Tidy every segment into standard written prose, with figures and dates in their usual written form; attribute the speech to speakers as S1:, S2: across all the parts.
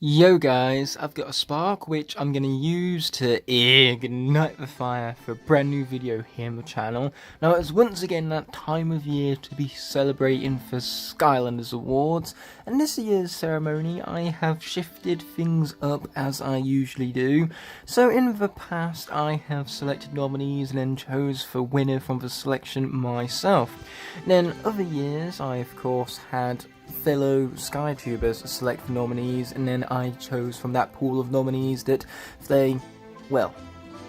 S1: Yo guys, I've got a spark which I'm going to use to ignite the fire for a brand new video here on the channel. Now it's once again that time of year to be celebrating for Skylanders Awards, and this year's ceremony I have shifted things up as I usually do. So in the past I have selected nominees and then chose for winner from the selection myself. Then other years I of course had fellow SkyTubers select nominees, and then I chose from that pool of nominees that they, well,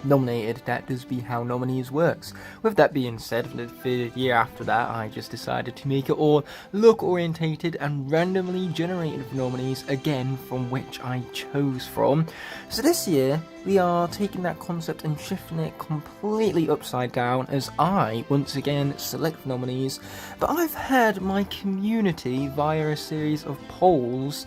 S1: nominated. That does be how nominees works. With that being said, the year after that I just decided to make it all look orientated and randomly generated nominees again from which I chose from. So this year we are taking that concept and shifting it completely upside down as I once again select nominees, but I've had my community via a series of polls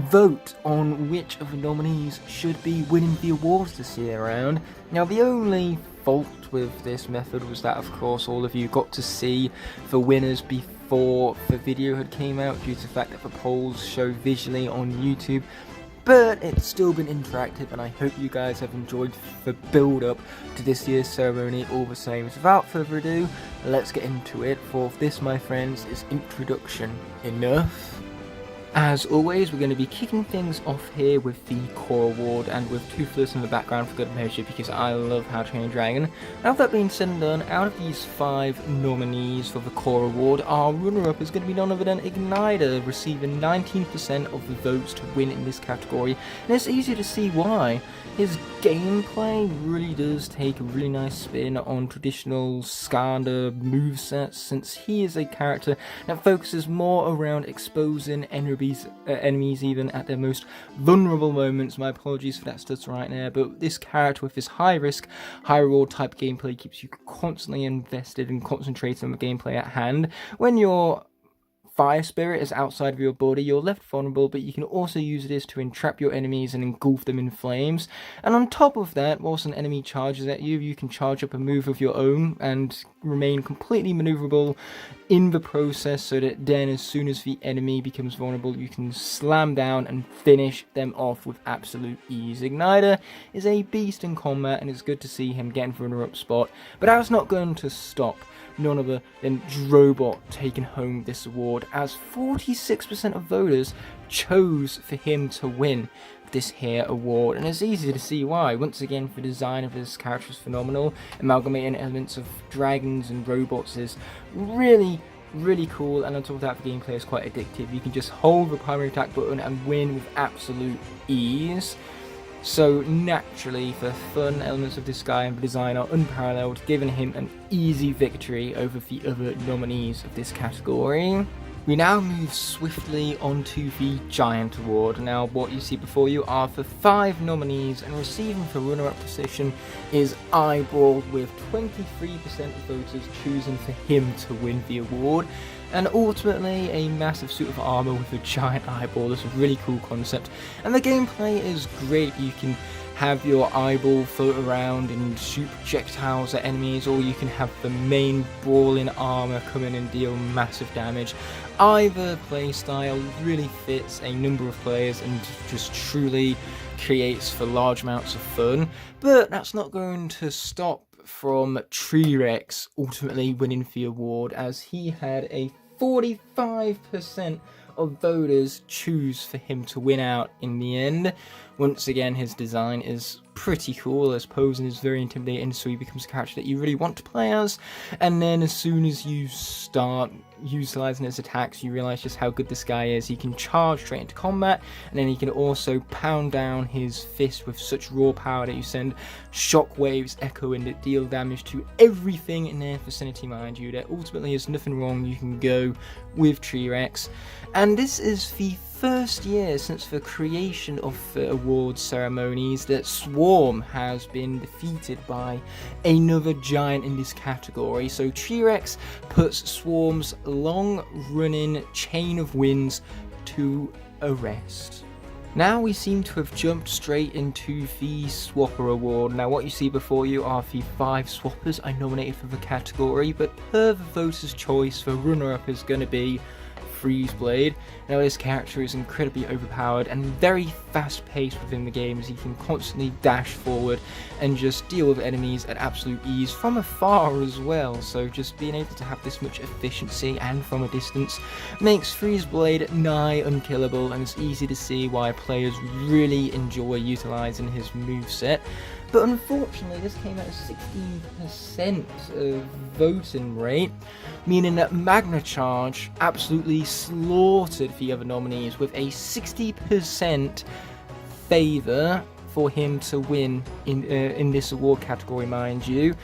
S1: vote on which of the nominees should be winning the awards this year around. Now the only fault with this method was that of course all of you got to see the winners before the video had came out due to the fact that the polls show visually on YouTube, but it's still been interactive and I hope you guys have enjoyed the build up to this year's ceremony all the same. So without further ado, let's get into it, for this my friends is introduction enough. As always, we're going to be kicking things off here with the Core Award and with Toothless in the background for good measure because I love How to Train Your Dragon. Now with that being said and done, out of these 5 nominees for the Core Award, our runner-up is going to be none other than Igniter, receiving 19% of the votes to win in this category, and it's easy to see why. His gameplay really does take a really nice spin on traditional Skylander movesets, since he is a character that focuses more around exposing enemies even at their most vulnerable moments. My apologies for that stutter right there, but this character with his high risk, high reward type gameplay keeps you constantly invested and concentrated on the gameplay at hand. When your fire spirit is outside of your body, you're left vulnerable, but you can also use this to entrap your enemies and engulf them in flames. And on top of that, whilst an enemy charges at you, you can charge up a move of your own and remain completely maneuverable in the process, so that then as soon as the enemy becomes vulnerable, you can slam down and finish them off with absolute ease. Igniter is a beast in combat, and it's good to see him getting the runner-up spot, but that's not going to stop none other than Drobot taking home this award, as 46% of voters chose for him to win this here award, and it's easy to see why. Once again, the design of this character is phenomenal. Amalgamating elements of dragons and robots is really cool, and on top of that the gameplay is quite addictive. You can just hold the primary attack button and win with absolute ease. So naturally, the fun elements of this guy and the design are unparalleled, giving him an easy victory over the other nominees of this category. We now move swiftly onto the Giant Award. Now what you see before you are the 5 nominees, and receiving the runner-up position is Eyeball, with 23% of voters choosing for him to win the award. And ultimately, a massive suit of armor with a giant eyeball is a really cool concept, and the gameplay is great. You can have your eyeball float around and shoot projectiles at enemies, or you can have the main brawling armor come in and deal massive damage. Either playstyle really fits a number of players and just truly creates for large amounts of fun, but that's not going to stop from T-Rex ultimately winning the award, as he had a 45% of voters choose for him to win out in the end. Once again, his design is pretty cool, as posing is very intimidating, so he becomes a character that you really want to play as, and then as soon as you start utilizing his attacks, you realize just how good this guy is. He can charge straight into combat, and then he can also pound down his fist with such raw power that you send shockwaves echoing that deal damage to everything in their vicinity, mind you. There ultimately is nothing wrong you can go with T-Rex, and this is the first year since the creation of the awards ceremonies that Swarm has been defeated by another giant in this category. So T-Rex puts Swarm's long-running chain of wins to a rest. Now we seem to have jumped straight into the Swapper Award. Now what you see before you are the 5 swappers I nominated for the category, but per the voters' choice, the runner-up is going to be Freeze Blade. Now this character is incredibly overpowered and very fast paced within the game, as he can constantly dash forward and just deal with enemies at absolute ease from afar as well. So just being able to have this much efficiency and from a distance makes Freeze Blade nigh unkillable, and it's easy to see why players really enjoy utilising his moveset. But unfortunately, this came at a 16% voting rate, meaning that Magna Charge absolutely slaughtered the other nominees with a 60% favour for him to win in this award category, mind you.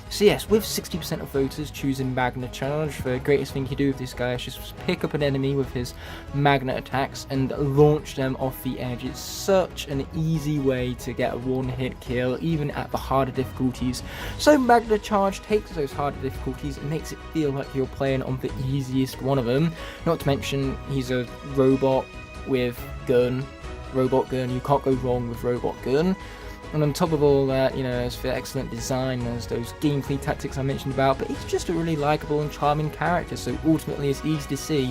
S1: So yes, with 60% of voters choosing Magna Charge, the greatest thing you can do with this guy is just pick up an enemy with his Magna attacks and launch them off the edge. It's such an easy way to get a one-hit kill, even at the harder difficulties. So Magna Charge takes those harder difficulties and makes it feel like you're playing on the easiest one of them. Not to mention, he's a robot with gun. Robot gun, you can't go wrong with robot gun. And on top of all that, you know, there's the excellent design, there's those gameplay tactics I mentioned about, but he's just a really likeable and charming character, so ultimately it's easy to see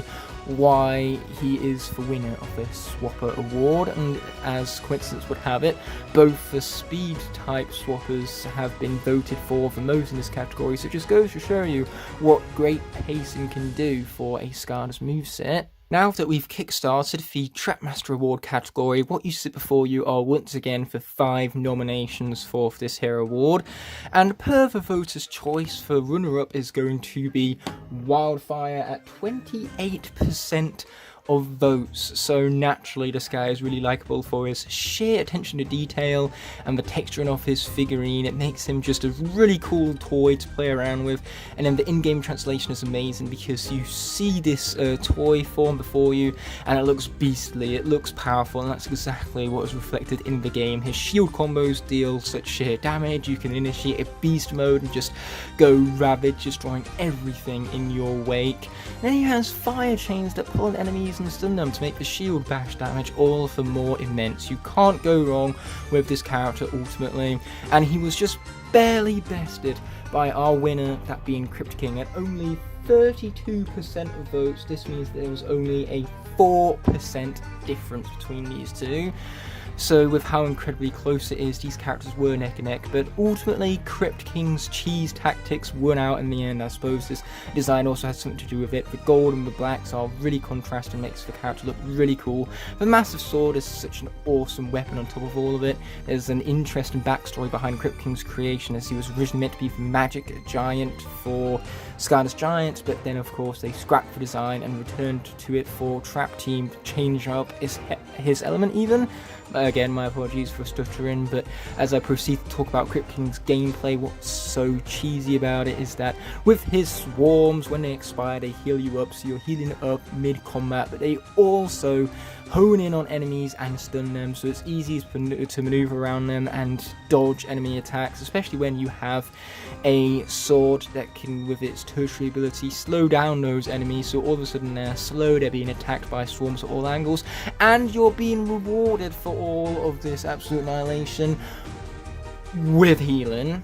S1: why he is the winner of this Swapper Award. And as coincidence would have it, both the speed type swappers have been voted for the most in this category, so it just goes to show you what great pacing can do for a Skylanders moveset. Now that we've kickstarted the Trapmaster Award category, what you see before you are once again the 5 nominations for this here award. And per the voters' choice, the runner-up is going to be Wildfire at 28% of votes. So naturally this guy is really likable for his sheer attention to detail and the texturing of his figurine. It makes him just a really cool toy to play around with, and then the in-game translation is amazing because you see this toy form before you and it looks beastly, it looks powerful, and that's exactly what is reflected in the game. His shield combos deal such sheer damage, you can initiate a beast mode and just go ravage, destroying everything in your wake. Then he has fire chains that pull on enemies and stun them to make the shield bash damage all the more immense. You can't go wrong with this character ultimately, and he was just barely bested by our winner, that being Crypt King, at only 32% of votes. This means there was only a 4% difference between these two. So with how incredibly close it is, these characters were neck and neck, but ultimately Crypt King's cheese tactics won out in the end. I suppose this design also has something to do with it. The gold and the blacks are really contrasting, makes the character look really cool. The massive sword is such an awesome weapon on top of all of it. There's an interesting backstory behind Crypt King's creation, as he was originally meant to be the magic giant for Skylanders Giants, but then of course they scrapped the design and returned to it for Trap Team to change up his element even. Again, my apologies for stuttering, but as I proceed to talk about Crypt King's gameplay, what's so cheesy about it is that with his swarms, when they expire, they heal you up, so you're healing up mid-combat, but they also hone in on enemies and stun them, so it's easy to maneuver around them and dodge enemy attacks, especially when you have a sword that can, with its tertiary ability, slow down those enemies, so all of a sudden they're slow, they're being attacked by swarms at all angles, and you're being rewarded for all of this absolute annihilation with healing.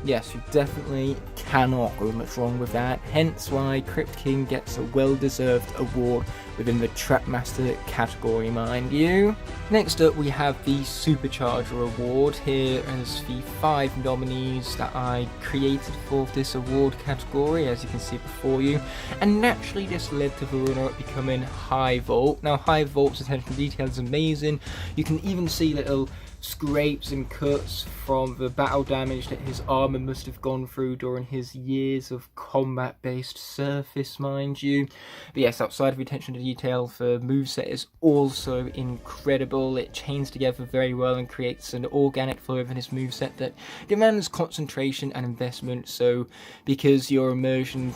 S1: Yes, you definitely cannot go much wrong with that, hence why Crypt King gets a well-deserved award within the Trapmaster category, mind you. Next up we have the Supercharger Award. Here is the 5 nominees that I created for this award category, as you can see before you, and naturally this led to the runner-up becoming High Volt. Now High Volt's attention to detail is amazing, you can even see little scrapes and cuts from the battle damage that his armor must have gone through during his years of combat based surface, mind you. But yes, outside of the attention to detail, the moveset is also incredible. It chains together very well and creates an organic flow within his moveset that demands concentration and investment, so because your immersion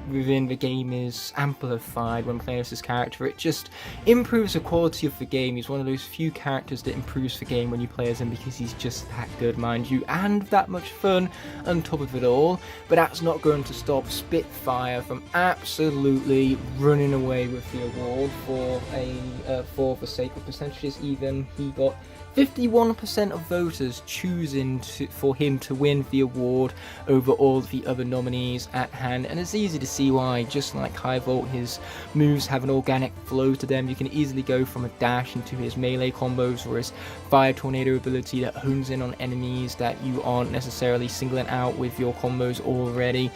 S1: within the game is amplified when playing as this character, it just improves the quality of the game. He's one of those few characters that improves the game when you play as him, because he's just that good, mind you, and that much fun on top of it all. But that's not going to stop Spitfire from absolutely running away with the award for the sake of percentages. Even he got 51% of voters choosing for him to win the award over all the other nominees at hand, and it's easy to see why. Just like High Volt, his moves have an organic flow to them. You can easily go from a dash into his melee combos or his Fire Tornado ability that hones in on enemies that you aren't necessarily singling out with your combos already.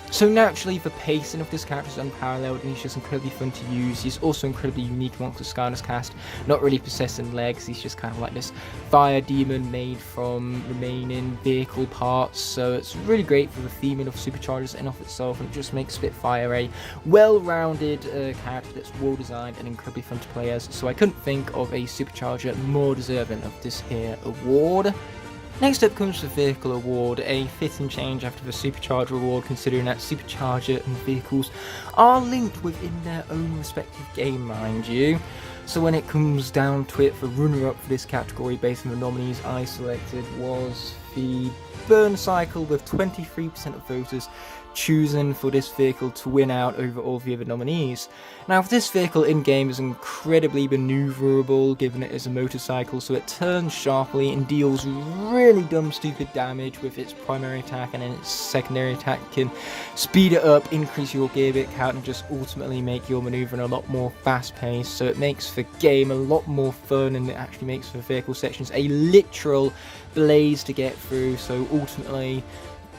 S1: So naturally, the pacing of this character is unparalleled, and he's just incredibly fun to use. He's also incredibly unique amongst the Skylanders cast, not really possessing legs. He's just kind of like this fire demon made from remaining vehicle parts. So it's really great for the theming of Superchargers in of itself, and it just makes Spitfire a well-rounded character that's well-designed and incredibly fun to play as. So I couldn't think of a Supercharger more deserving of this here award. Next up comes the Vehicle Award, a fitting change after the Supercharger Award, considering that Supercharger and vehicles are linked within their own respective game, mind you. So when it comes down to it, the runner-up for this category based on the nominees I selected was the Burn Cycle, with 23% of voters choosing for this vehicle to win out over all the other nominees. Now, this vehicle in-game is incredibly maneuverable, given it is a motorcycle, so it turns sharply and deals really dumb stupid damage with its primary attack, and then its secondary attack can speed it up, increase your gear bit count, and just ultimately make your maneuvering a lot more fast-paced. So it makes the game a lot more fun, and it actually makes the vehicle sections a literal blaze to get through. So ultimately,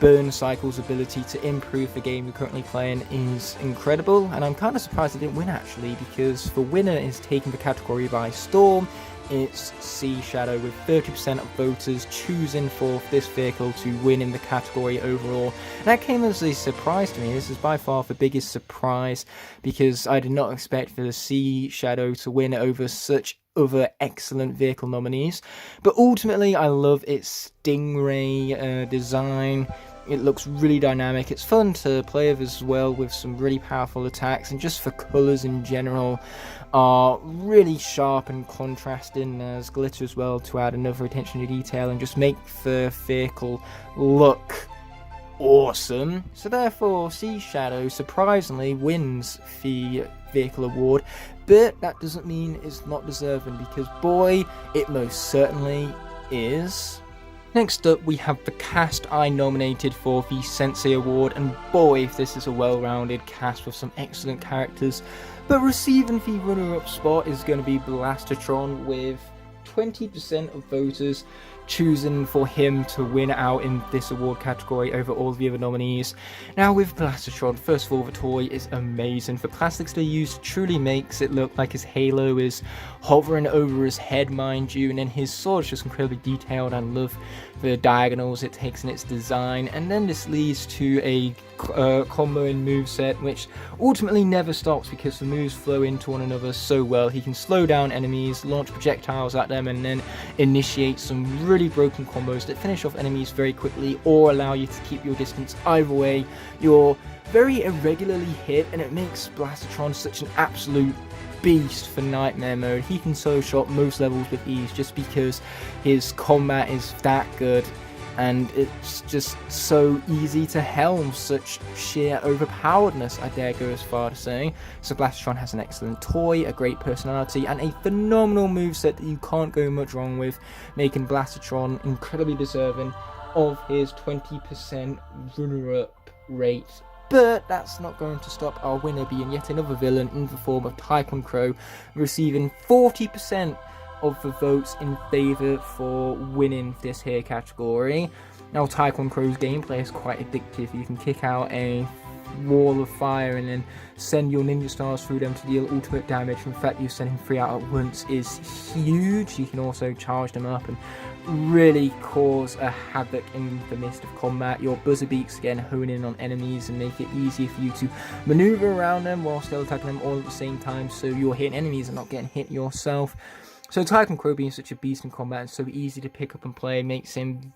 S1: Burn Cycle's ability to improve the game you're currently playing is incredible, and I'm kind of surprised it didn't win actually, because the winner is taking the category by storm. It's Sea Shadow, with 30% of voters choosing for this vehicle to win in the category overall. And that came as a surprise to me. This is by far the biggest surprise, because I did not expect for the Sea Shadow to win over such other excellent vehicle nominees. But ultimately, I love its Stingray design. It looks really dynamic. It's fun to play with as well, with some really powerful attacks, and just the colours in general are really sharp and contrasting, as glitter as well to add another attention to detail and just make the vehicle look awesome. So therefore, Sea Shadow surprisingly wins the Vehicle Award, but that doesn't mean it's not deserving, because boy, it most certainly is. Next up, we have the cast I nominated for the Sensei Award, and boy, if this is a well-rounded cast with some excellent characters. But receiving the runner-up spot is going to be Blastatron, with 20% of voters choosing for him to win out in this award category over all the other nominees. Now, with Blastatron, first of all, the toy is amazing. The plastics they used truly makes it look like his halo is hovering over his head, mind you, and then his sword is just incredibly detailed. I love the diagonals it takes in its design, and then this leads to a combo and moveset which ultimately never stops, because the moves flow into one another so well. He can slow down enemies, launch projectiles at them, and then initiate some really broken combos that finish off enemies very quickly or allow you to keep your distance. Either way, you're very irregularly hit, and it makes Blastatron such an absolute beast for Nightmare mode. He can solo shot most levels with ease just because his combat is that good, and it's just so easy to helm such sheer overpoweredness, I dare go as far to say. So Blastatron has an excellent toy, a great personality, and a phenomenal moveset that you can't go much wrong with, making Blastatron incredibly deserving of his 20% runner-up rate. But that's not going to stop our winner being yet another villain in the form of Tycoon Crow, receiving 40% of the votes in favour for winning this here category. Now, Tycoon Crow's gameplay is quite addictive. You can kick out a wall of fire and then send your ninja stars through them to deal ultimate damage. In fact, you sending 3 out at once is huge. You can also charge them up and really cause a havoc in the midst of combat. Your buzzer beaks again hone in on enemies and make it easier for you to maneuver around them while still attacking them all at the same time, so you're hitting enemies and not getting hit yourself. So Tycoon Crow being such a beast in combat and so easy to pick up and play makes him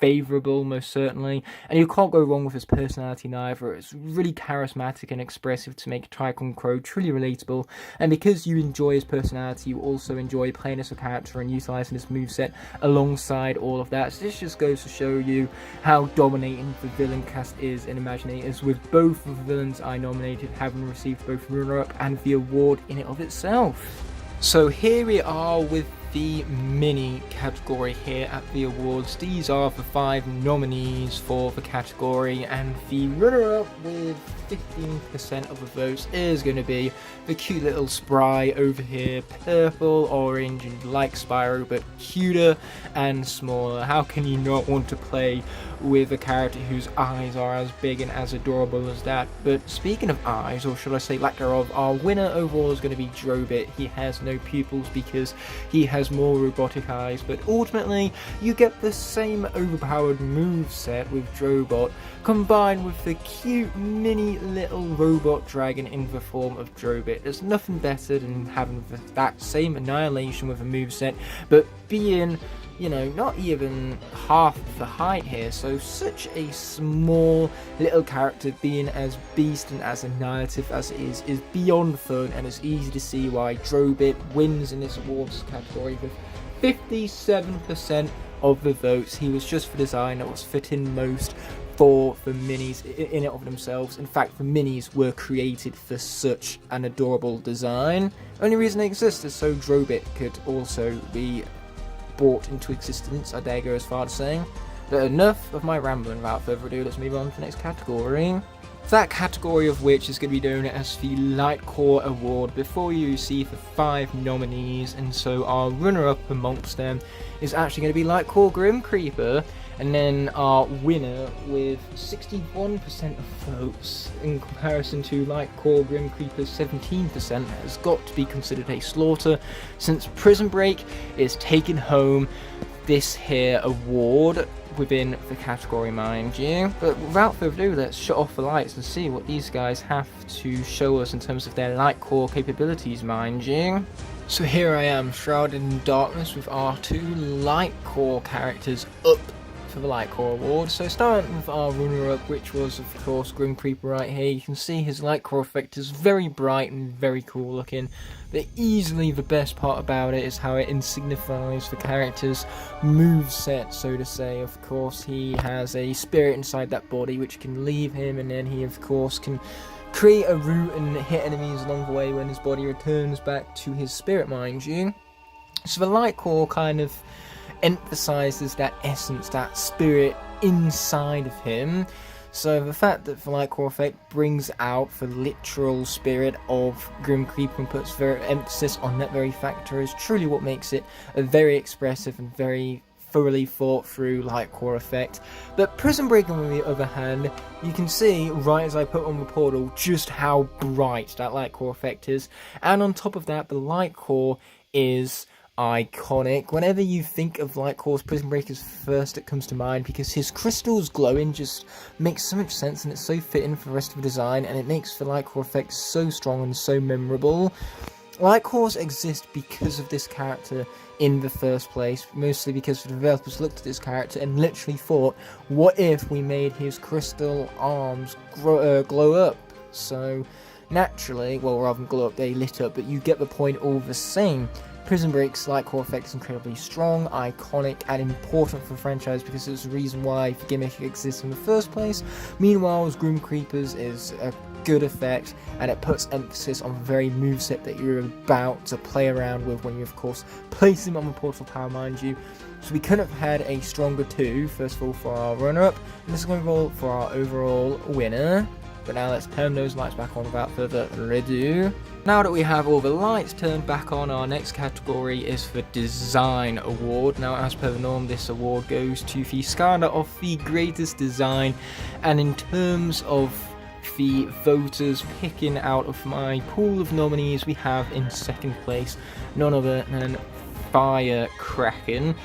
S1: favourable, most certainly, and you can't go wrong with his personality neither. It's really charismatic and expressive to make Tycoon Crow truly relatable, and because you enjoy his personality, you also enjoy playing as a character and utilising his moveset alongside all of that. So this just goes to show you how dominating the villain cast is in Imaginators, with both of the villains I nominated having received both runner-up and the award in it of itself. So here we are with the mini category here at the awards. These are the 5 nominees for the category, and the runner-up with 15% of the votes is going to be the cute little spry over here, purple, orange, and like Spyro, but cuter and smaller. How can you not want to play with a character whose eyes are as big and as adorable as that? But speaking of eyes, or should I say lack thereof, our winner overall is going to be Drobit. He has no pupils because he has more robotic eyes, but ultimately you get the same overpowered moveset with Drobot combined with the cute mini little robot dragon in the form of Drobit. There's nothing better than having that same annihilation with a moveset, but being, you know, not even half the height here. So such a small little character being as beast and as annihilative as it is beyond fun, and it's easy to see why Drobit wins in this awards category with 57% of the votes. He was just the design that was fitting most for the minis in and of themselves. In fact, the minis were created for such an adorable design. Only reason they exist is so Drobit could also be brought into existence, I dare go as far as saying. But enough of my rambling. Without further ado, let's move on to the next category. That category of which is going to be known as the Light Core Award. Before you see the 5 nominees, and so our runner-up amongst them is actually going to be Light Core Grim Creeper, and then our winner with 61% of votes in comparison to Light Core Grim Creeper's 17% has got to be considered a slaughter, since Prison Break is taking home this here award within the category, mind you. But without further ado, let's shut off the lights and see what these guys have to show us in terms of their light core capabilities, mind you. So here I am, shrouded in darkness with our 2 light core characters up for the Light Core Award. So starting with our runner-up, which was of course Grim Creeper right here. You can see his light core effect is very bright and very cool looking, but easily the best part about it is how it insignifies the character's moveset, so to say. Of course, he has a spirit inside that body which can leave him, and then he of course can create a route and hit enemies along the way when his body returns back to his spirit, mind you. So the light core kind of emphasizes that essence, that spirit inside of him. So the fact that the light core effect brings out the literal spirit of Grim Creeper and puts very emphasis on that very factor is truly what makes it a very expressive and very thoroughly thought through light core effect. But Prison Break, on the other hand, you can see right as I put on the portal just how bright that light core effect is, and on top of that the light core is iconic. Whenever you think of Light Core's Prison Break is first it comes to mind, because his crystals glowing just makes so much sense and it's so fitting for the rest of the design, and it makes the Light Core effect so strong and so memorable. Light Cores exist because of this character in the first place, mostly because the developers looked at this character and literally thought, what if we made his crystal arms glow up? So naturally, well, rather than glow up, they lit up, but you get the point all the same. Prison Break's light core effect is incredibly strong, iconic, and important for the franchise because it's the reason why the gimmick exists in the first place. Meanwhile, Grim Creepers is a good effect, and it puts emphasis on the very moveset that you're about to play around with when you, of course, place him on the portal tower, mind you. So we couldn't have had a stronger 2, first of all, for our runner-up, and this is going to roll for our overall winner. But now let's turn those lights back on without further ado. Now that we have all the lights turned back on, our next category is the Design Award. Now, as per the norm, this award goes to the Skylander of the greatest design, and in terms of the voters picking out of my pool of nominees, we have in second place none other than Firecracken.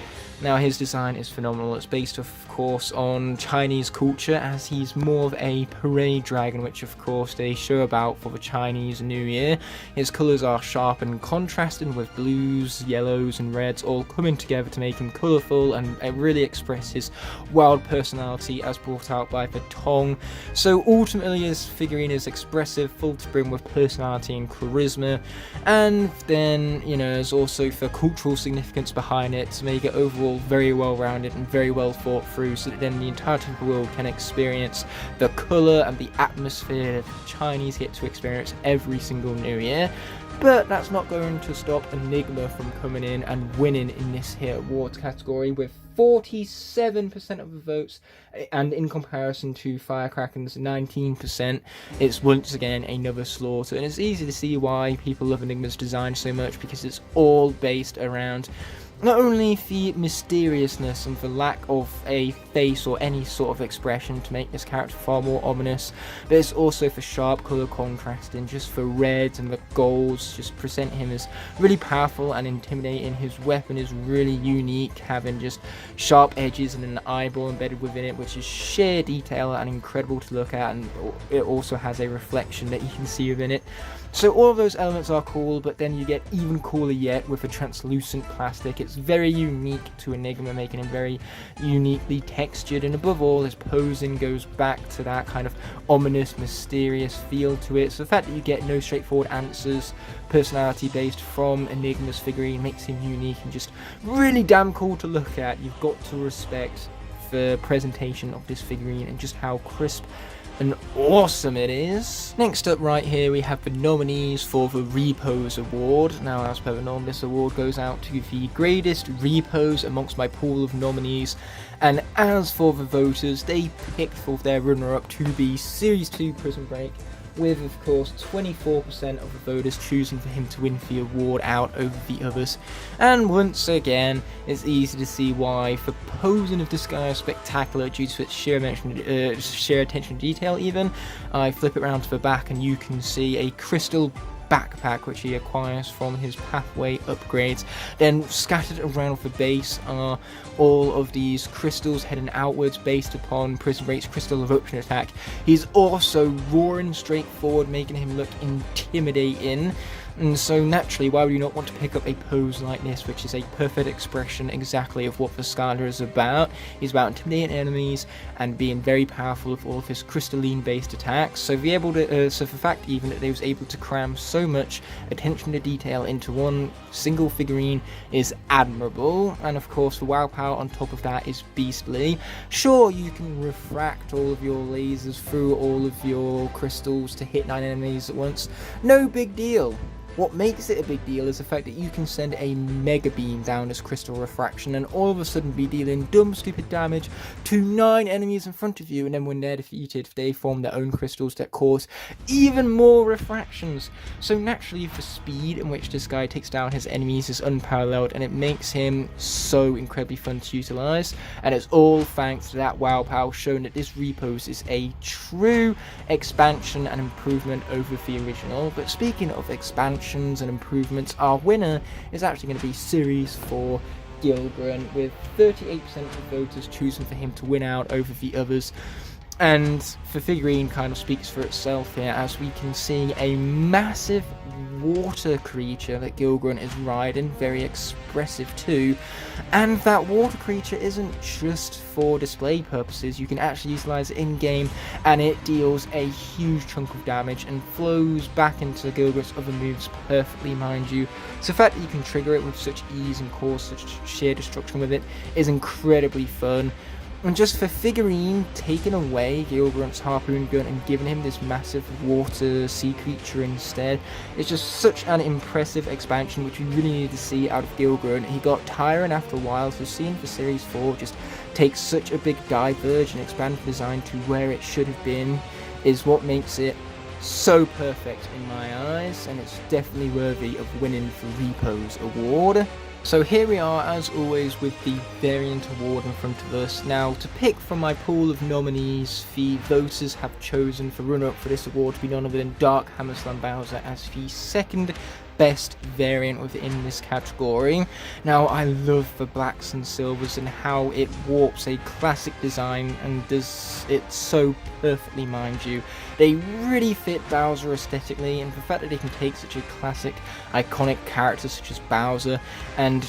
S1: Now, his design is phenomenal. It's based, of course, on Chinese culture, as he's more of a parade dragon, which, of course, they show about for the Chinese New Year. His colours are sharp and contrasting, with blues, yellows, and reds all coming together to make him colourful and really express his wild personality as brought out by the Tong. So, ultimately, his figurine is expressive, full to brim with personality and charisma, and then, you know, there's also the cultural significance behind it to make it overall very well rounded and very well thought through, so that then the entirety of the world can experience the colour and the atmosphere that the Chinese get to experience every single New Year. But that's not going to stop Enigma from coming in and winning in this here awards category with 47% of the votes, and in comparison to Firecracker's 19%, it's once again another slaughter. And it's easy to see why people love Enigma's design so much, because it's all based around not only the mysteriousness and the lack of a face or any sort of expression to make this character far more ominous, but it's also for sharp colour contrasting, just for reds and the golds just present him as really powerful and intimidating. His weapon is really unique, having just sharp edges and an eyeball embedded within it, which is sheer detail and incredible to look at, and it also has a reflection that you can see within it. So all of those elements are cool, but then you get even cooler yet with a translucent plastic. It's very unique to Enigma, making him very uniquely textured, and above all, his posing goes back to that kind of ominous, mysterious feel to it. So the fact that you get no straightforward answers, personality based from Enigma's figurine, makes him unique and just really damn cool to look at. You've got to respect the presentation of this figurine and just how crisp and awesome it is. Next up right here we have the nominees for the Repos Award. Now, as per the norm, this award goes out to the greatest repos amongst my pool of nominees, and as for the voters, they picked for their runner-up to be Series 2 Prison Break, with of course 24% of the voters choosing for him to win the award out over the others. And once again, it's easy to see why. The posing of this guy is spectacular due to its sheer attention to detail. Even I flip it around to the back and you can see a crystal backpack which he acquires from his pathway upgrades. Then scattered around the base are all of these crystals heading outwards based upon Prison Break's crystal eruption attack. He's also roaring straight forward, making him look intimidating. And so naturally, why would you not want to pick up a pose like this, which is a perfect expression exactly of what the Skylander is about. He's about intimidating enemies and being very powerful with all of his crystalline based attacks. So the fact even that they was able to cram so much attention to detail into one single figurine is admirable. And of course the wow power on top of that is beastly. Sure, you can refract all of your lasers through all of your crystals to hit 9 enemies at once. No big deal. What makes it a big deal is the fact that you can send a mega beam down this crystal refraction and all of a sudden be dealing dumb stupid damage to 9 enemies in front of you, and then when they're defeated they form their own crystals that cause even more refractions. So naturally the speed in which this guy takes down his enemies is unparalleled, and it makes him so incredibly fun to utilize, and it's all thanks to that wow power, showing that this Repos is a true expansion and improvement over the original. But speaking of expansion and improvements, our winner is actually going to be Series 4 Gilgren, with 38% of voters choosing for him to win out over the others. And the figurine kind of speaks for itself here, as we can see a massive water creature that Gilgren is riding, very expressive too. And that water creature isn't just for display purposes, you can actually utilize it in game, and it deals a huge chunk of damage and flows back into Gilgren's other moves perfectly, mind you. So the fact that you can trigger it with such ease and cause such sheer destruction with it is incredibly fun. And just for figurine taking away Gilgren's harpoon gun and giving him this massive water sea creature instead, it's just such an impressive expansion which we really needed to see out of Gilgren. He got tiring after a while, so seeing for Series 4 just take such a big diverge and expand the design to where it should have been is what makes it so perfect in my eyes, and it's definitely worthy of winning the Repos Award. So here we are, as always, with the Variant Award in front of us. Now, to pick from my pool of nominees, the voters have chosen for runner-up for this award to be none other than Dark Hammerslam Bowser as the second best variant within this category. Now, I love the blacks and silvers and how it warps a classic design and does it so perfectly, mind you. They really fit Bowser aesthetically, and the fact that they can take such a classic, iconic character such as Bowser and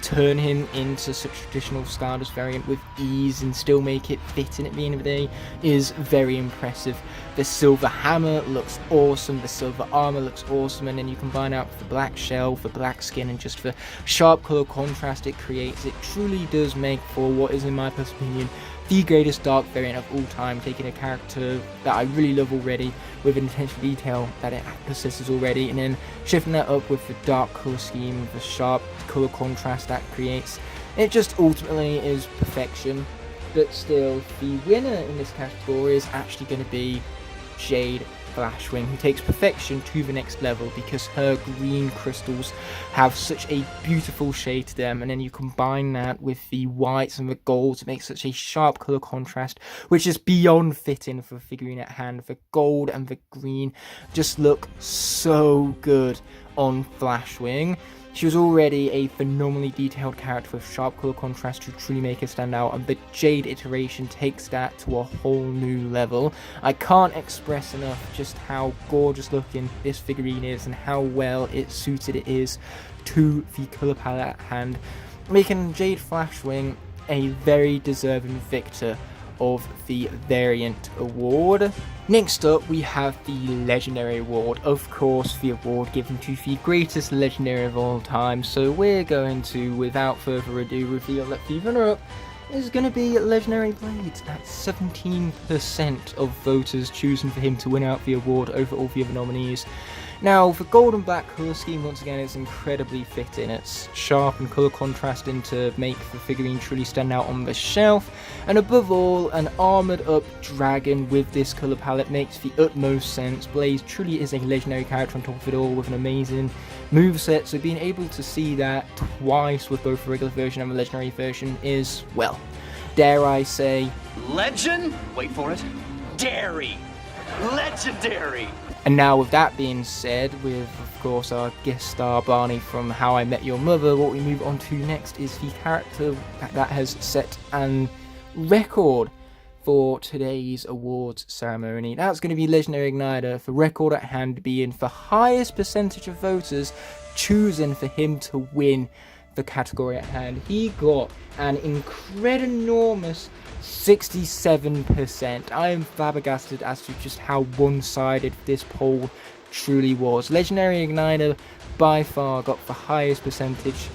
S1: turn him into such traditional Skylanders variant with ease and still make it fit in at the end of the day is very impressive. The silver hammer looks awesome, the silver armor looks awesome, and then you combine that with the black shell, the black skin, and just the sharp color contrast it creates. It truly does make for what is, in my personal opinion, the greatest dark variant of all time, taking a character that I really love already with an attention to detail that it possesses already, and then shifting that up with the dark color scheme, the sharp color contrast that creates. It just ultimately is perfection. But still, the winner in this category is actually going to be Jade Flashwing, who takes perfection to the next level because her green crystals have such a beautiful shade to them, and then you combine that with the whites and the golds, it makes such a sharp color contrast, which is beyond fitting for the figurine at hand. The gold and the green just look so good on Flashwing. She was already a phenomenally detailed character with sharp colour contrast to truly make her stand out, and the Jade iteration takes that to a whole new level. I can't express enough just how gorgeous looking this figurine is and how well it suited it is to the colour palette at hand, making Jade Flashwing a very deserving victor of the Variant Award. Next up, we have the Legendary Award, of course the award given to the greatest legendary of all time, so we're going to, without further ado, reveal that the runner-up is going to be Legendary Blades at 17% of voters choosing for him to win out the award over all the other nominees. Now, the gold and black colour scheme, once again, is incredibly fitting. It's sharp and colour contrasting to make the figurine truly stand out on the shelf. And above all, an armoured up dragon with this colour palette makes the utmost sense. Blaze truly is a legendary character on top of it all with an amazing moveset, so being able to see that twice with both the regular version and the legendary version is, well, dare I say...
S2: Legend? Wait for it. Dairy. Legendary.
S1: And now, with that being said, with of course our guest star Barney from How I Met Your Mother, what we move on to next is the character that has set an record for today's awards ceremony. That's going to be Legendary Igniter, the record at hand being the highest percentage of voters choosing for him to win the category at hand. He got an enormous 67%. I am flabbergasted as to just how one-sided this poll truly was. Legendary Igniter by far got the highest percentage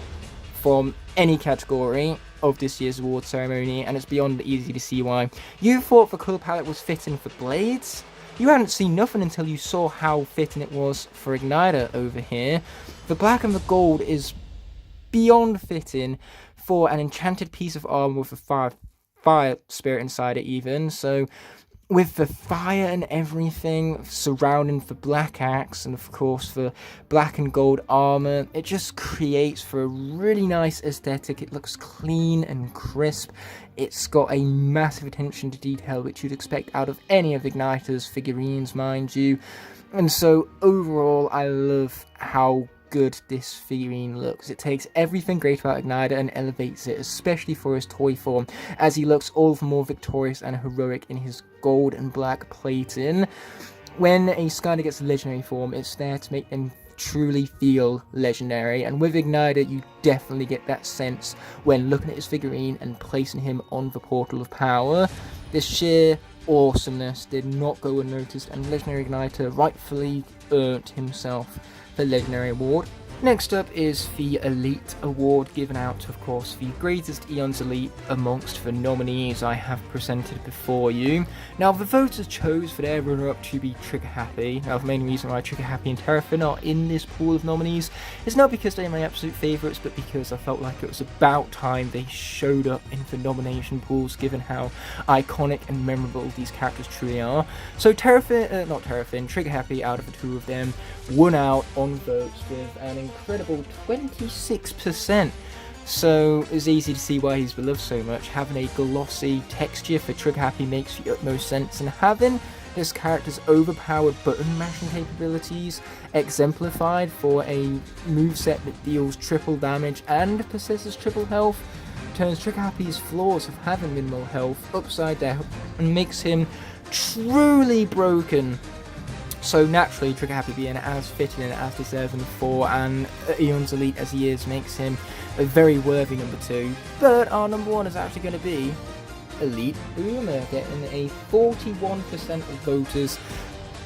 S1: from any category of this year's award ceremony, and it's beyond easy to see why. You thought the colour palette was fitting for Blades? You hadn't seen nothing until you saw how fitting it was for Igniter over here. The black and the gold is beyond fitting for an enchanted piece of armor with a fire spirit inside it even, so with the fire and everything surrounding the black axe and of course the black and gold armor, it just creates for a really nice aesthetic. It looks clean and crisp. It's got a massive attention to detail which you'd expect out of any of Igniter's figurines, mind you, and so overall I love how good this figurine looks. It takes everything great about Igniter and elevates it, especially for his toy form, as he looks all the more victorious and heroic in his gold and black plating. When a Skylander gets a legendary form, it's there to make them truly feel legendary, and with Igniter you definitely get that sense when looking at his figurine and placing him on the Portal of Power. This sheer awesomeness did not go unnoticed, and Legendary Igniter rightfully earned himself the Legendary Award. Next up is the Elite Award, given out, of course, the greatest Eon's Elite amongst the nominees I have presented before you. Now, the voters chose for their runner-up to be Trigger Happy. Now, the main reason why Trigger Happy and Terrafin are in this pool of nominees is not because they're my absolute favourites, but because I felt like it was about time they showed up in the nomination pools, given how iconic and memorable these characters truly are. So Trigger Happy, out of the two of them, won out on votes with an incredible 26%. So it's easy to see why he's beloved so much. Having a glossy texture for Trigger Happy makes the utmost sense, and having this character's overpowered button mashing capabilities exemplified for a moveset that deals triple damage and possesses triple health turns Trigger Happy's flaws of having minimal health upside down and makes him truly broken. So naturally, Trigger Happy being as fitting and as deserving for an Eon's Elite as he is makes him a very worthy number 2. But our number 1 is actually going to be Elite Boomer, getting a 41% of voters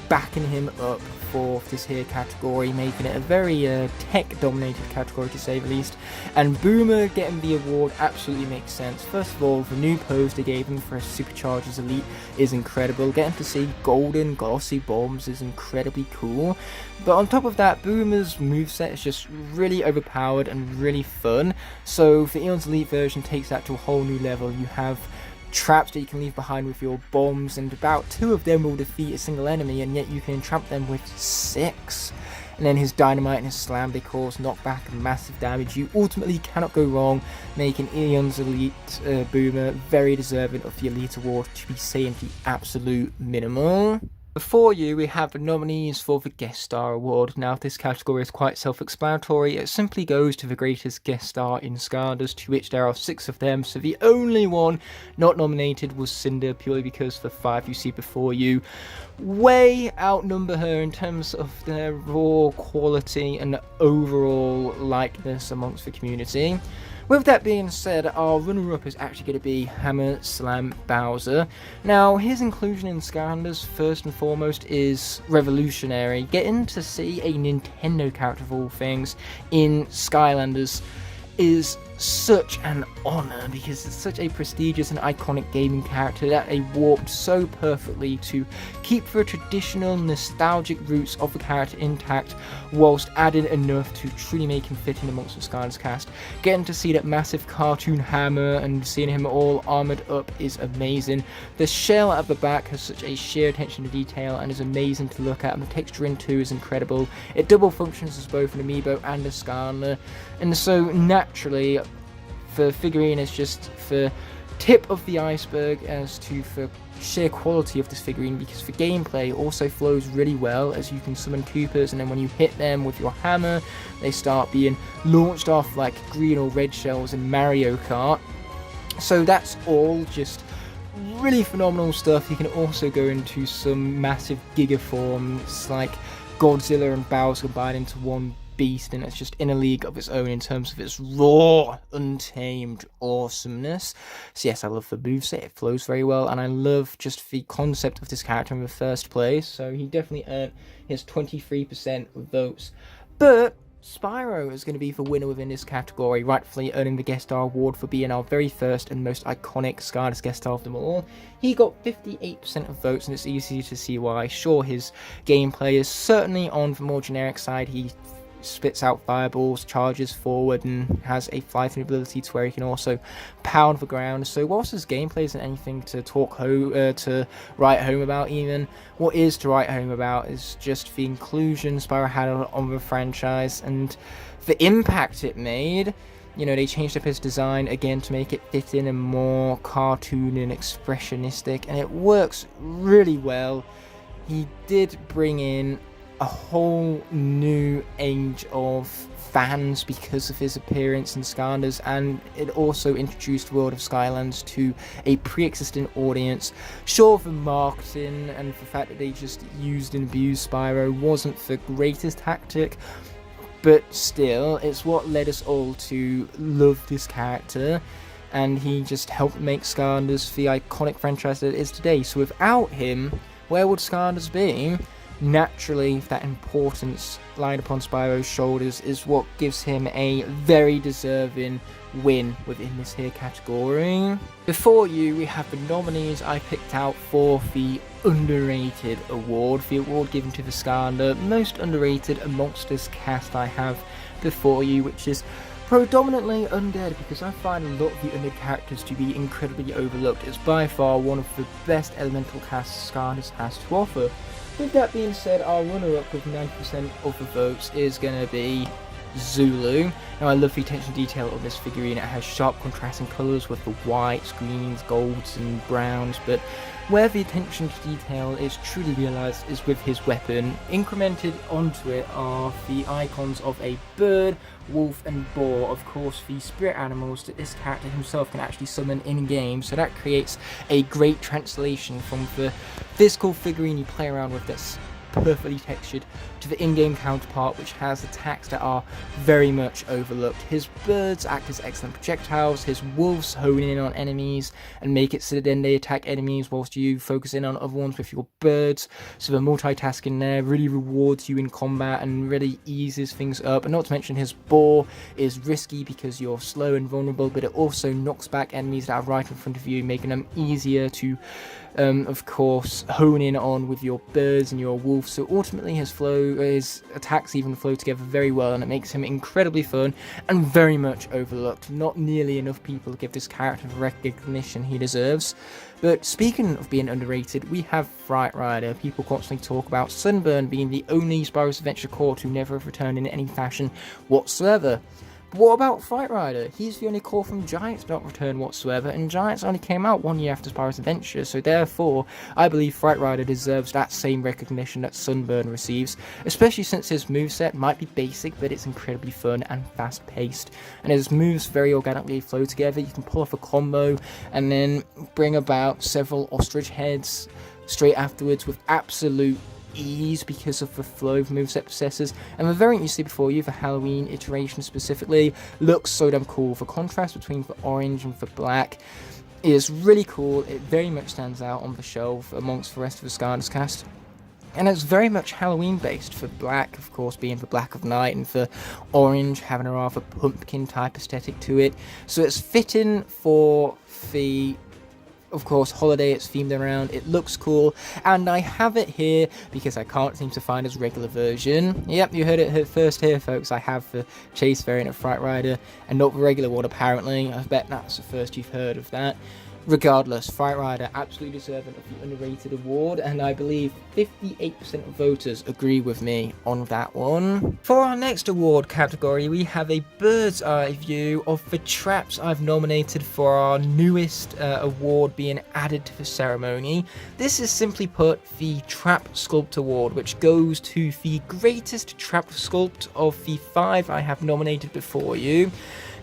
S1: backing him up for this here category, making it a very tech-dominated category to say the least. And Boomer getting the award absolutely makes sense. First of all, the new pose they gave him for a Superchargers Elite is incredible. Getting to see golden glossy bombs is incredibly cool. But on top of that, Boomer's moveset is just really overpowered and really fun. So the Eon's Elite version takes that to a whole new level. You have traps that you can leave behind with your bombs, and about 2 of them will defeat a single enemy, and yet you can entrap them with 6. And then his dynamite and his slam, they cause knockback and massive damage. You ultimately cannot go wrong, making Eon's Elite Boomer very deserving of the Elite Award, to be saying the absolute minimal. Before you, we have the nominees for the Guest Star Award. Now, this category is quite self-explanatory. It simply goes to the greatest guest star in Skylanders, to which there are 6 of them. So the only one not nominated was Cinder, purely because the 5 you see before you way outnumber her in terms of their raw quality and overall likeness amongst the community. With that being said, our runner-up is actually going to be Hammer Slam Bowser. Now, his inclusion in Skylanders, first and foremost, is revolutionary. Getting to see a Nintendo character of all things in Skylanders is such an honour, because it's such a prestigious and iconic gaming character that they warped so perfectly to keep the traditional nostalgic roots of the character intact whilst adding enough to truly make him fit in amongst the Skylanders cast. Getting to see that massive cartoon hammer and seeing him all armoured up is amazing. The shell at the back has such a sheer attention to detail and is amazing to look at, and the texture in too is incredible. It double functions as both an amiibo and a Skylander, and so naturally the figurine is just the tip of the iceberg as to the sheer quality of this figurine, because the gameplay also flows really well, as you can summon Koopas, and then when you hit them with your hammer they start being launched off like green or red shells in Mario Kart. So that's all just really phenomenal stuff. You can also go into some massive giga forms like Godzilla and Bowser combined into one beast, and it's just in a league of its own in terms of its raw, untamed awesomeness. So yes, I love the moveset, it flows very well, and I love just the concept of this character in the first place, so he definitely earned his 23% of votes. But Spyro is going to be the winner within this category, rightfully earning the Guest Star Award for being our very first and most iconic Skylanders guest star of them all. He got 58% of votes, and it's easy to see why. Sure, his gameplay is certainly on the more generic side. He spits out fireballs, charges forward, and has a flying ability to where he can also pound the ground. So whilst his gameplay isn't anything to to write home about, even what is to write home about is just the inclusion Spyro had on the franchise and the impact it made. You know, they changed up his design again to make it fit in and more cartoon and expressionistic, and it works really well. He did bring in a whole new age of fans because of his appearance in Skylanders, and it also introduced the world of Skylands to a pre-existing audience. Sure, the marketing and the fact that they just used and abused Spyro wasn't the greatest tactic, but still, it's what led us all to love this character, and he just helped make Skylanders the iconic franchise that it is today. So without him, where would Skylanders be? Naturally, that importance lying upon Spyro's shoulders is what gives him a very deserving win within this here category. Before you, we have the nominees I picked out for the Underrated Award, the award given to the Skylander most underrated amongst this cast I have before you, which is predominantly undead, because I find a lot of the undead characters to be incredibly overlooked. It's by far one of the best elemental casts Skylanders has to offer. With that being said, our runner-up with 90% of the votes is going to be Zulu. Now, I love the attention to detail of this figurine. It has sharp contrasting colours with the whites, greens, golds and browns, but where the attention to detail is truly realised is with his weapon. Incremented onto it are the icons of a bird, wolf and boar, of course the spirit animals that this character himself can actually summon in-game, so that creates a great translation from the physical figurine you play around with that's perfectly textured to the in-game counterpart, which has attacks that are very much overlooked. His birds act as excellent projectiles, his wolves hone in on enemies and make it so that then they attack enemies whilst you focus in on other ones with your birds. So the multitasking there really rewards you in combat and really eases things up. And not to mention his boar is risky because you're slow and vulnerable, but it also knocks back enemies that are right in front of you, making them easier to of course hone in on with your birds and your wolves. So ultimately his attacks even flow together very well, and it makes him incredibly fun and very much overlooked. Not nearly enough people give this character the recognition he deserves. But speaking of being underrated, we have Fright Rider. People constantly talk about Sunburn being the only Spyro's Adventure core to never have returned in any fashion whatsoever. But what about Fright Rider? He's the only core from Giants not returned whatsoever, and Giants only came out 1 year after Spyro's Adventure, so therefore I believe Fright Rider deserves that same recognition that Sunburn receives, especially since his moveset might be basic, but it's incredibly fun and fast paced, and his moves very organically flow together. You can pull off a combo and then bring about several ostrich heads straight afterwards with absolute ease because of the flow of moveset possessors. And the variant you see before you, the Halloween iteration specifically, looks so damn cool. The contrast between the orange and the black is really cool. It very much stands out on the shelf amongst the rest of the Skylanders cast. And it's very much Halloween based, for black of course being the black of night and for orange having a rather pumpkin type aesthetic to it. So it's fitting for the of course holiday it's themed around. It looks cool, and I have it here because I can't seem to find his regular version. Yep, you heard it first here folks, I have the chase variant of Fright Rider and not the regular one apparently. I bet that's the first you've heard of that. Regardless, Fright Rider absolutely deserving of the underrated award, and I believe 58% of voters agree with me on that one. For our next award category, we have a bird's eye view of the traps I've nominated for our newest award being added to the ceremony. This is simply put the Trap Sculpt Award, which goes to the greatest trap sculpt of the 5 I have nominated before you.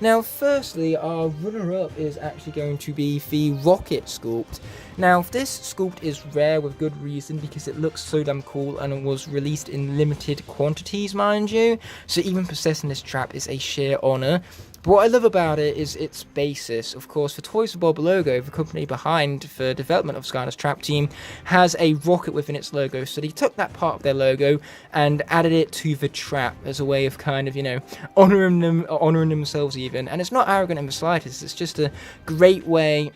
S1: Now, firstly, our runner-up is actually going to be the Rocket Sculpt. Now, this sculpt is rare with good reason because it looks so damn cool and it was released in limited quantities, mind you, so even possessing this trap is a sheer honour. But what I love about it is its basis. Of course, the Toys for Bob logo, the company behind the development of Skylanders Trap Team, has a rocket within its logo. So they took that part of their logo and added it to the trap as a way of kind of, you know, honouring themselves even. And it's not arrogant in the slightest. It's just a great way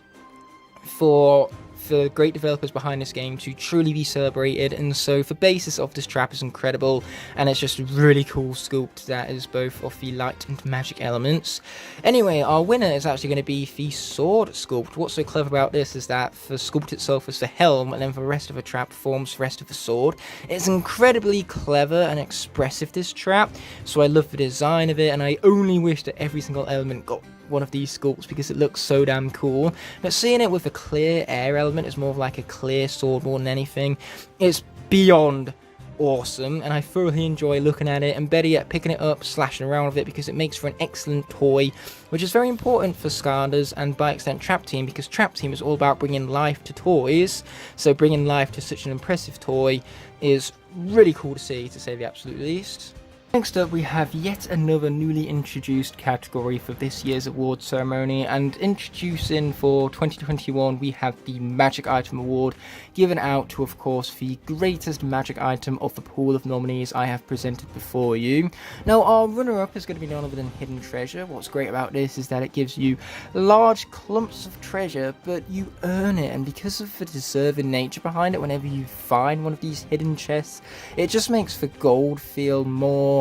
S1: for the great developers behind this game to truly be celebrated. And so the basis of this trap is incredible, and it's just a really cool sculpt that is both of the light and magic elements. Anyway, our winner is actually going to be the sword sculpt. What's so clever about this is that the sculpt itself is the helm, and then the rest of the trap forms the rest of the sword. It's incredibly clever and expressive, this trap, so I love the design of it, and I only wish that every single element got one of these sculpts because it looks so damn cool. But seeing it with a clear air element is more of like a clear sword more than anything. It's beyond awesome, and I thoroughly enjoy looking at it, and better yet picking it up, slashing around with it, because it makes for an excellent toy, which is very important for Skylanders and by extent Trap Team, because Trap Team is all about bringing life to toys. So bringing life to such an impressive toy is really cool to see, to say the absolute least. Next up, we have yet another newly introduced category for this year's awards ceremony, and introducing for 2021 we have the Magic Item Award, given out to, of course, the greatest magic item of the pool of nominees I have presented before you. Now, our runner-up is going to be none other than Hidden Treasure. What's great about this is that it gives you large clumps of treasure, but you earn it, and because of the deserving nature behind it, whenever you find one of these hidden chests, it just makes the gold feel more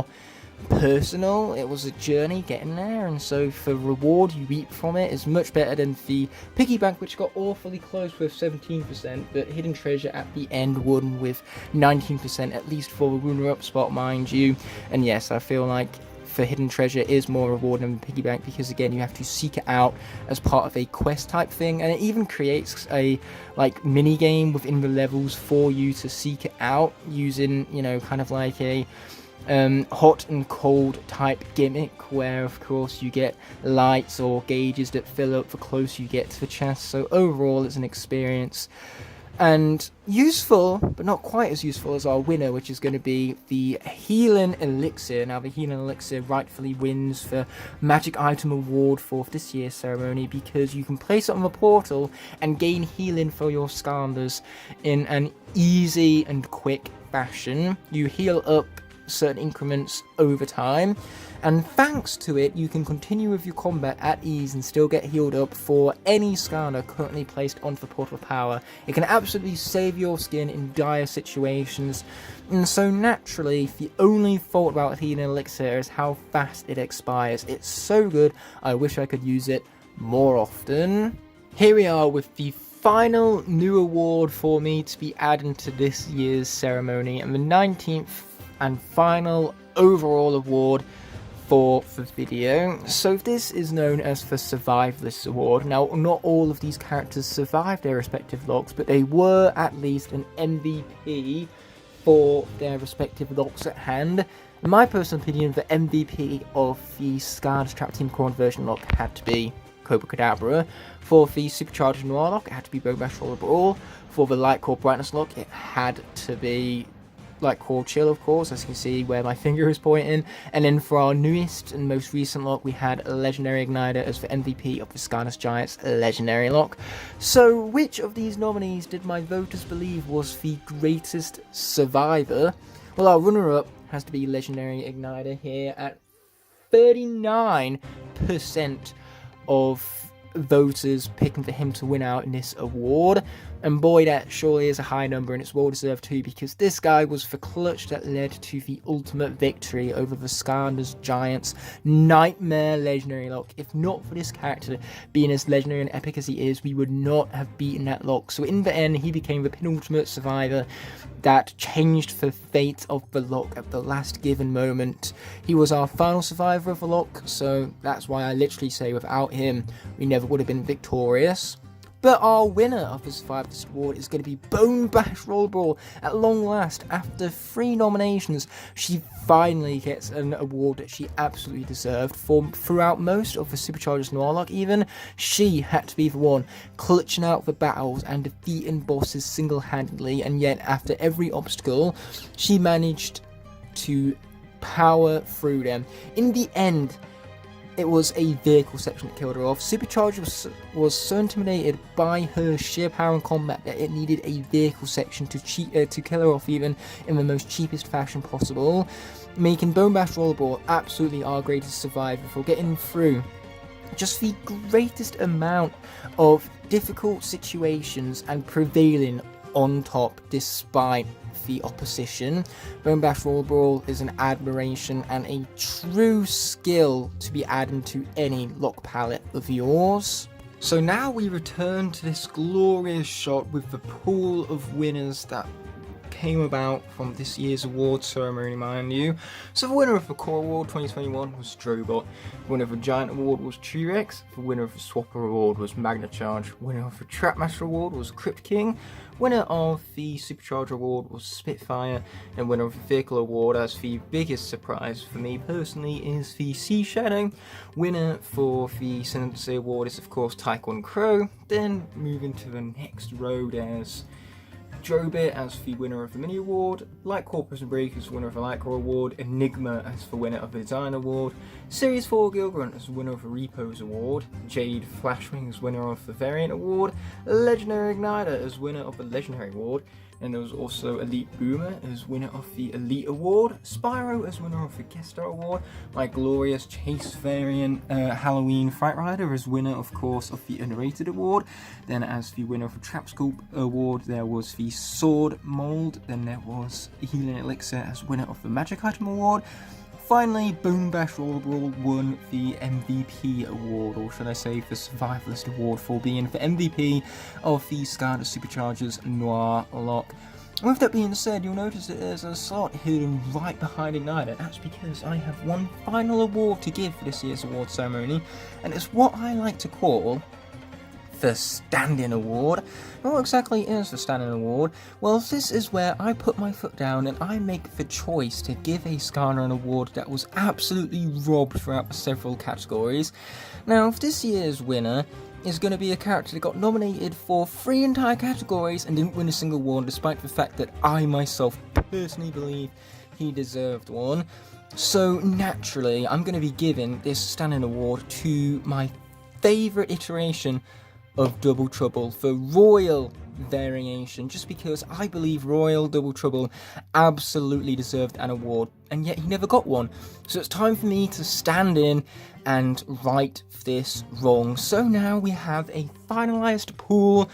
S1: personal. It was a journey getting there, and so the reward you reap from it is much better than the piggy bank, which got awfully close with 17%, but Hidden Treasure at the end won with 19%, at least for the runner-up spot, mind you. And yes, I feel like for Hidden Treasure is more rewarding than piggy bank, because again you have to seek it out as part of a quest type thing, and it even creates a like mini game within the levels for you to seek it out using, you know, kind of like a hot and cold type gimmick, where of course you get lights or gauges that fill up the closer you get to the chest. So overall it's an experience And useful, but not quite as useful as our winner, which is going to be the Healing Elixir. Now, the Healing Elixir rightfully wins the Magic Item Award for this year's ceremony because you can place it on the portal and gain healing for your Skylanders in an easy and quick fashion. You heal up certain increments over time, and thanks to it you can continue with your combat at ease and still get healed up for any Skylander currently placed onto the portal of power. It can absolutely save your skin in dire situations, and so naturally the only fault about Healing Elixir is how fast it expires. It's so good, I wish I could use it more often. Here we are with the final new award for me to be added to this year's ceremony, and the 19th and final overall award for the video. So this is known as the Survivalist Award. Now, not all of these characters survived their respective locks, but they were at least an MVP for their respective locks at hand. In my personal opinion, the MVP of the Skylanders Trap Team Core version lock had to be Cobra Cadabra. For the Supercharger Noir lock, it had to be Bone Bash Roller Brawl. For the Light Core Brightness lock, it had to be Light Core Chill, of course, as you can see where my finger is pointing. And then for our newest and most recent lock, we had a Legendary Igniter as the MVP of the Skylanders Giants Legendary lock. So, which of these nominees did my voters believe was the greatest survivor? Well, our runner-up has to be Legendary Igniter here at 39% of voters picking for him to win out in this award, and boy, that surely is a high number, and it's well deserved too, because this guy was the clutch that led to the ultimate victory over the Skylanders Giants Nightmare Legendary lock. If not for this character being as legendary and epic as he is, we would not have beaten that lock. So in the end, he became the penultimate survivor that changed the fate of the lock at the last given moment. He was our final survivor of the lock, so that's why I literally say without him, we never would have been victorious. But our winner of the Survivalist Award is going to be Bone Bash Roller Brawl. At long last, after 3 nominations, she finally gets an award that she absolutely deserved. For throughout most of the Superchargers Noir lock even, she had to be the one clutching out the battles and defeating bosses single-handedly, and yet after every obstacle, she managed to power through them. In the end, it was a vehicle section that killed her off. Supercharger was so intimidated by her sheer power in combat that it needed a vehicle section to kill her off, even in the most cheapest fashion possible, making Bone Bash Roller Brawl absolutely our greatest survivor for getting through just the greatest amount of difficult situations and prevailing on top despite the opposition. Bone Bash Roller Brawl is an admiration and a true skill to be added to any lock palette of yours. So now we return to this glorious shot with the pool of winners that came about from this year's award ceremony, mind you. So the winner of the Core Award 2021 was Strobot, the winner of the Giant Award was T-Rex, the winner of the Swapper Award was Magna Charge, winner of the Trapmaster Award was Crypt King, winner of the Supercharger Award was Spitfire, and winner of the Vehicle Award, as the biggest surprise for me personally, is the Sea Shadow. Winner for the Sensei Award is of course Taekwondo Crow. Then moving to the next row, there's Drobit as the winner of the Mini Award, Light Core Prison Break as the winner of the Light Core Award, Enigma as the winner of the Design Award, Series 4 Gilgrunt as the winner of the Repos Award, Jade Flashwing as winner of the Variant Award, Legendary Igniter as winner of the Legendary Award, and there was also Elite Boomer as winner of the Elite Award, Spyro as winner of the Guest Star Award, my glorious Chase Variant Halloween Fright Rider as winner, of course, of the Underrated Award. Then as the winner of the Trap Sculpt Award, there was the Sword Mold. Then there was Healing Elixir as winner of the Magic Item Award. Finally, Bone Bash Roller Brawl won the MVP award, or should I say the Survivalist Award, for being the MVP of the Skylanders Superchargers Noir lock. And with that being said, you'll notice that there's a slot hidden right behind Igniter. That's because I have one final award to give for this year's award ceremony, and it's what I like to call the Standing Award. And what exactly is the Standing Award? Well, this is where I put my foot down and I make the choice to give a Skylander an award that was absolutely robbed throughout the several categories. Now, this year's winner is going to be a character that got nominated for 3 entire categories and didn't win a single one, despite the fact that I myself personally believe he deserved one. So naturally, I'm going to be giving this standing award to my favourite iteration of Double Trouble for Royal variation, just because I believe Royal Double Trouble absolutely deserved an award, and yet he never got one. So it's time for me to stand in and right this wrong. So now we have a finalised pool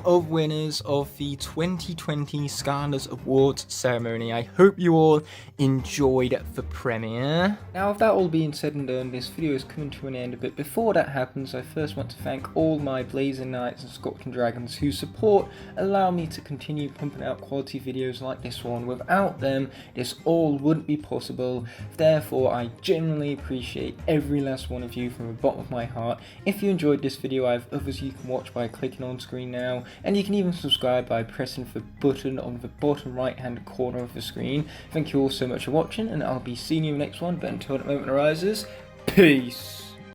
S1: of winners of the 2020 Skylanders Awards Ceremony. I hope you all enjoyed the premiere. Now, with that all being said and done, this video is coming to an end, but before that happens, I first want to thank all my Blazing Knights and Sculpt and Dragons whose support allow me to continue pumping out quality videos like this one. Without them, this all wouldn't be possible. Therefore, I genuinely appreciate every last one of you from the bottom of my heart. If you enjoyed this video, I have others you can watch by clicking on screen now. And you can even subscribe by pressing the button on the bottom right hand corner of the screen. Thank you all so much for watching, and I'll be seeing you in the next one, but until that moment arises, peace!